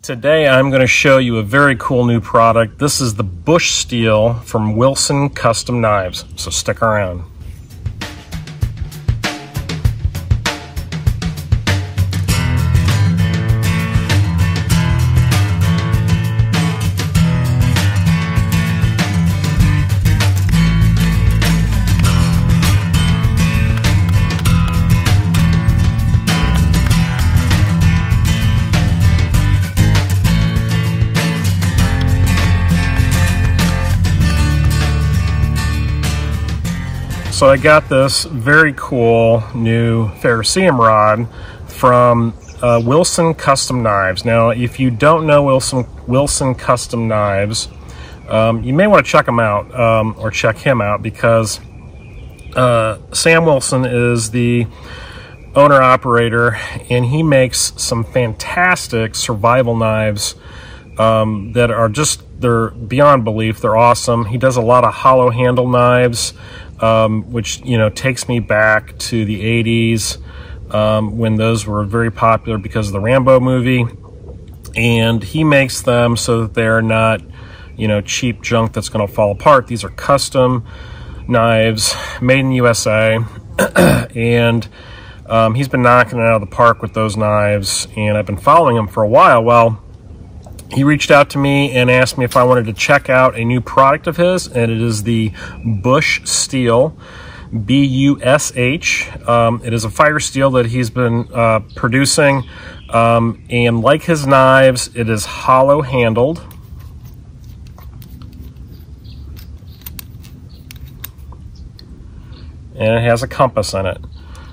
Today I'm going to show you a very cool new product. This is the Bush Steel from Wilson Custom Knives, so stick around. So I got this very cool new Ferrocerium rod from Wilson Custom Knives. Now, if you don't know Wilson Custom Knives, you may want to check them out or check him out, because Sam Wilson is the owner-operator, and he makes some fantastic survival knives that are just, they're beyond belief. They're awesome. He does a lot of hollow handle knives, which, you know, takes me back to the 80s when those were very popular because of the Rambo movie. And he makes them so that they're not, you know, cheap junk that's going to fall apart. These are custom knives made in the USA. And he's been knocking it out of the park with those knives, and I've been following him for a while. Well, he reached out to me and asked me if I wanted to check out a new product of his, and it is the Bush Steel, B-U-S-H. It is a fire steel that he's been producing, and like his knives, it is hollow handled. And it has a compass in it.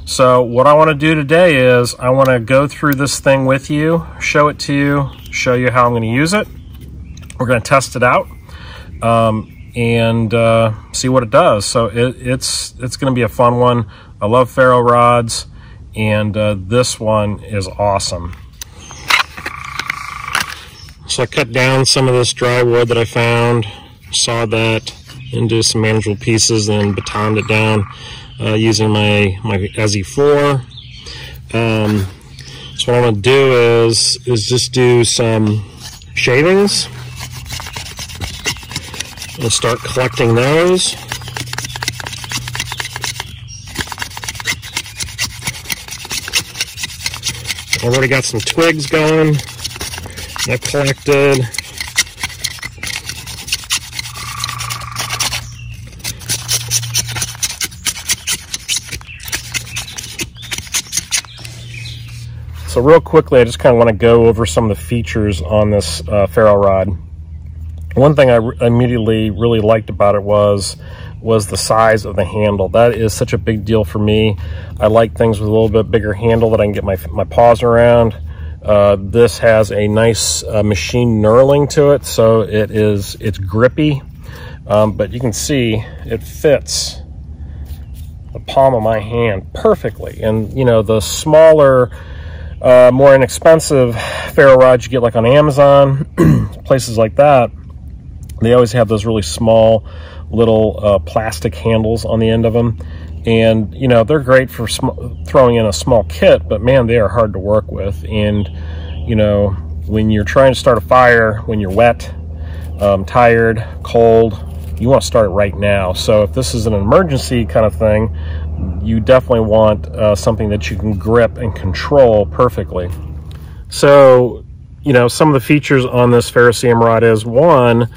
So what I want to do today is I want to go through this thing with you, show it to you, show you how I'm going to use it. We're going to test it out and see what it does. So it's going to be a fun one. I love ferro rods, and this one is awesome. So I cut down some of this dry wood that I found, sawed that into some manageable pieces, and batoned it down using my SE4. So what I'm going to do is just do some shavings. I'll start collecting those. I've already got some twigs going. I've collected. So real quickly, I just kind of want to go over some of the features on this ferro rod. One thing I immediately really liked about it was the size of the handle. That is such a big deal for me. I like things with a little bit bigger handle that I can get my paws around. This has a nice machine knurling to it, so it's grippy, but you can see it fits the palm of my hand perfectly. And you know, the smaller, more inexpensive ferro rods you get like on Amazon, places like that, they always have those really small little plastic handles on the end of them. And you know, they're great for throwing in a small kit, but man, they are hard to work with. And you know, when you're trying to start a fire, when you're wet, tired, cold, you want to start it right now. So if this is an emergency kind of thing, you definitely want something that you can grip and control perfectly. So, you know, some of the features on this Ferrocerium rod is, one,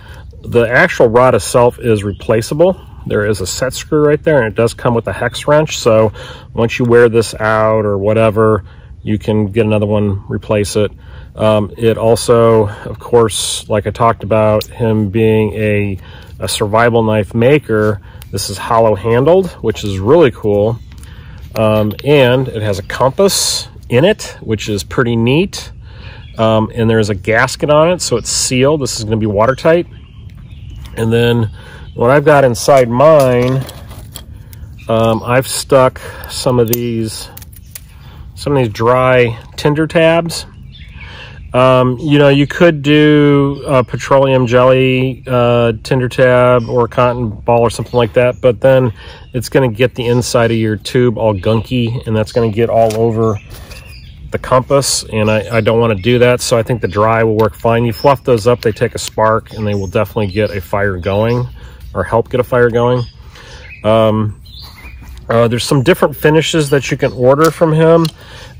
the actual rod itself is replaceable. There is a set screw right there, and it does come with a hex wrench. So once you wear this out or whatever, you can get another one, replace it. It also, of course, like I talked about, him being a survival knife maker, this is hollow handled, which is really cool. And it has a compass in it, which is pretty neat. And there's a gasket on it, so it's sealed. This is going to be watertight. And then what I've got inside mine, I've stuck some of these dry tinder tabs. You know, you could do a petroleum jelly tinder tab or a cotton ball or something like that, but then it's going to get the inside of your tube all gunky, and that's going to get all over the compass, and I don't want to do that, so I think the dry will work fine. You fluff those up, they take a spark, and they will definitely get a fire going, or help get a fire going. There's some different finishes that you can order from him.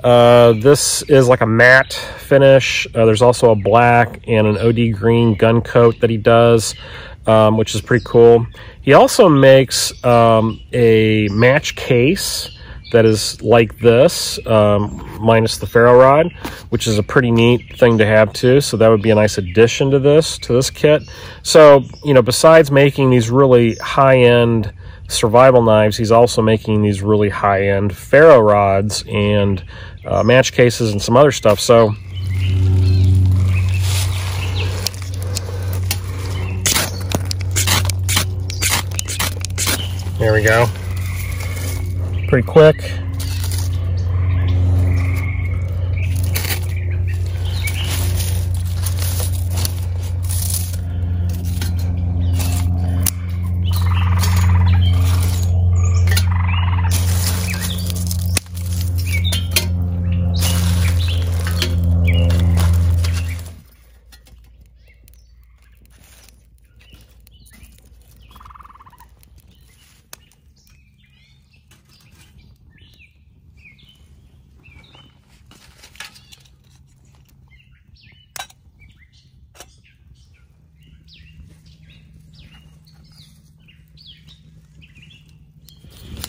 This is like a matte finish. There's also a black and an OD green gun coat that he does, which is pretty cool. He also makes a match case that is like this, minus the ferro rod, which is a pretty neat thing to have too. So that would be a nice addition to this kit. So, you know, besides making these really high-end survival knives, he's also making these really high-end ferro rods and match cases and some other stuff. So there we go. Pretty quick.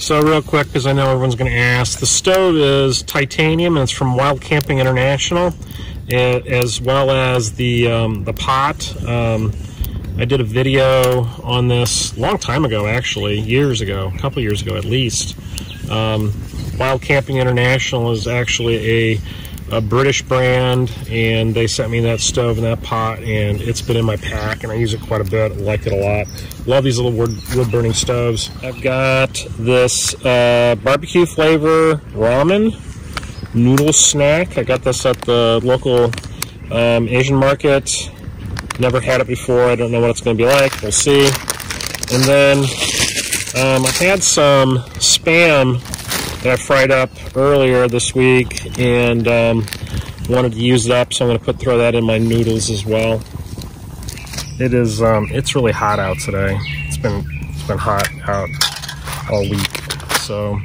So real quick, because I know everyone's going to ask, the stove is titanium and it's from Wild Camping International, as well as the pot. I did a video on this a long time ago, actually, years ago, a couple years ago at least. Wild Camping International is actually a British brand, and they sent me that stove and that pot, and it's been in my pack, and I use it quite a bit. I like it a lot. Love these little wood-burning stoves. I've got this barbecue flavor ramen noodle snack. I got this at the local Asian market. Never had it before. I don't know what it's going to be like. We'll see. And then I had some Spam that I fried up earlier this week, and wanted to use it up, so I'm going to throw that in my noodles as well. It is it's really hot out today. It's been hot out all week. So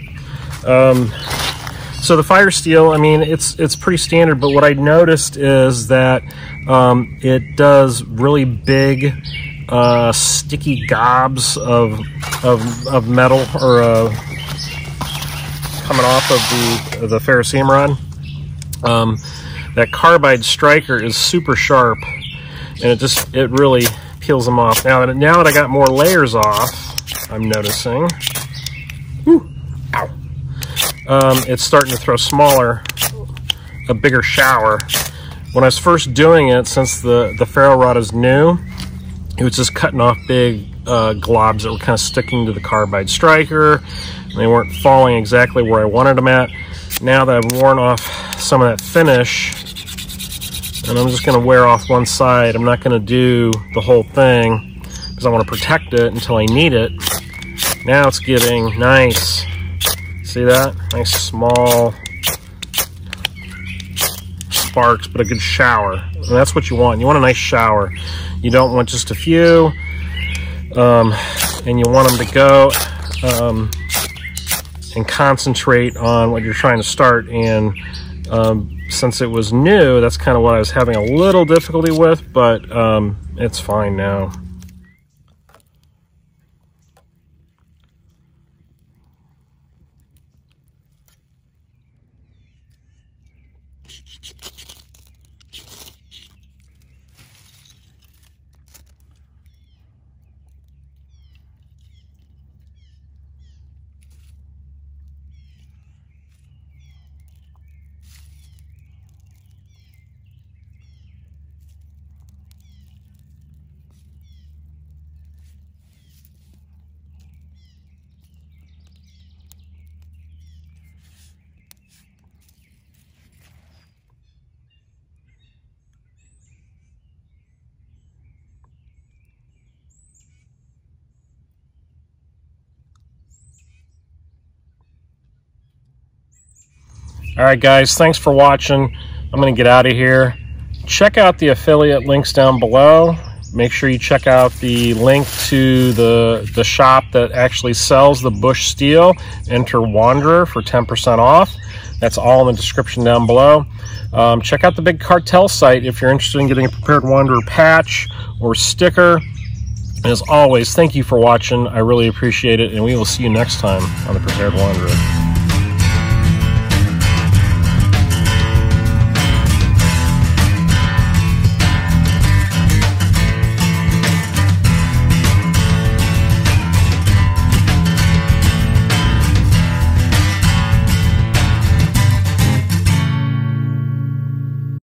so the fire steel, I mean, it's pretty standard, but what I noticed is that it does really big sticky gobs of metal, or coming off of the ferrocerium rod. That carbide striker is super sharp, and it really peels them off. Now that I got more layers off, I'm noticing, whew, ow, it's starting to throw a bigger shower. When I was first doing it, since the ferro rod is new, it was just cutting off big globs that were kind of sticking to the carbide striker. They weren't falling exactly where I wanted them at. Now that I've worn off some of that finish, and I'm just going to wear off one side, I'm not going to do the whole thing because I want to protect it until I need it. Now it's getting nice. See that? Nice small sparks, but a good shower. And that's what you want. You want a nice shower. You don't want just a few, and you want them to go and concentrate on what you're trying to start. And since it was new, that's kind of what I was having a little difficulty with, but it's fine now. All right, guys, thanks for watching. I'm going to get out of here. Check out the affiliate links down below. Make sure you check out the link to the shop that actually sells the Bush steel. Enter Wanderer for 10% off. That's all in the description down below. Check out the Big Cartel site if you're interested in getting a Prepared Wanderer patch or sticker. And as always, thank you for watching. I really appreciate it, and we will see you next time on the Prepared Wanderer.